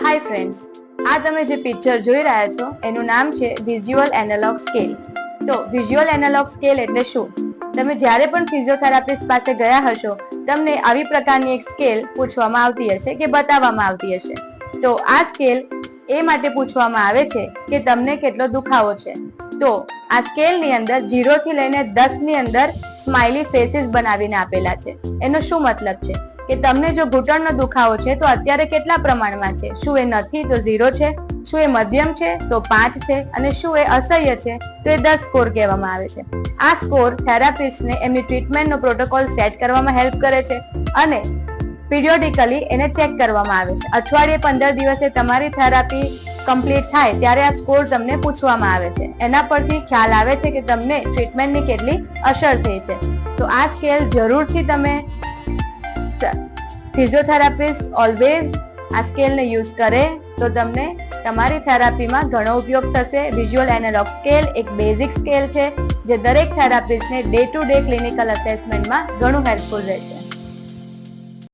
Hi friends, આ તમે જે પિક્ચર જોઈ રહ્યા છો એનું નામ છે વિઝ્યુઅલ એનાલોગ સ્કેલ. તો વિઝ્યુઅલ એનાલોગ સ્કેલ એટલે શું? તમે જ્યારે પણ ફિઝિયોથેરાપિસ્ટ પાસે ગયા હશો, તમને આવી પ્રકારની એક સ્કેલ પૂછવામાં આવતી હશે કે બતાવવામાં આવતી હશે. તો આ સ્કેલ એ માટે પૂછવામાં આવે છે કે તમને કેટલો દુખાવો છે. તો આ સ્કેલની અંદર 0 થી લઈને 10 ની અંદર સ્માઇલી ફેસીસ બનાવીને આપેલા છે. એનો શું મતલબ છે કે તમને જો ઘૂંટણનો દુખાવો છે તો અત્યારે કેટલા પ્રમાણમાં છે? શું એ નથી તો 0 છે, શું એ મધ્યમ છે તો 5 છે, અને શું એ અસહ્ય છે તો એ 10 સ્કોર કહેવામાં આવે છે. આ સ્કોર થેરાપિસ્ટને એમની ટ્રીટમેન્ટનો પ્રોટોકોલ સેટ કરવામાં હેલ્પ કરે છે અને પીરિયોડિકલી એને ચેક કરવામાં આવે છે. અઠવાડિયે 15 દિવસે તમારી થેરાપી કમ્પ્લીટ થાય ત્યારે આ સ્કોર તમને પૂછવામાં આવે છે. એના પરથી ખ્યાલ આવે છે કે તમને ટ્રીટમેન્ટની કેટલી અસર થઈ છે. તો આ સ્કેલ જરૂરથી તમે ફિઝિયોથેરાપિસ્ટ ઓલવેઝ આ સ્કેલને યુઝ કરે તો તમને તમારી થેરાપીમાં ઘણો ઉપયોગ થશે. વિઝ્યુઅલ એનાલોગ સ્કેલ એક બેઝિક સ્કેલ છે જે દરેક થેરાપિસ્ટને ડે ટુ ડે ક્લિનિકલ અસેસમેન્ટમાં ઘણું હેલ્પફુલ રહેશે.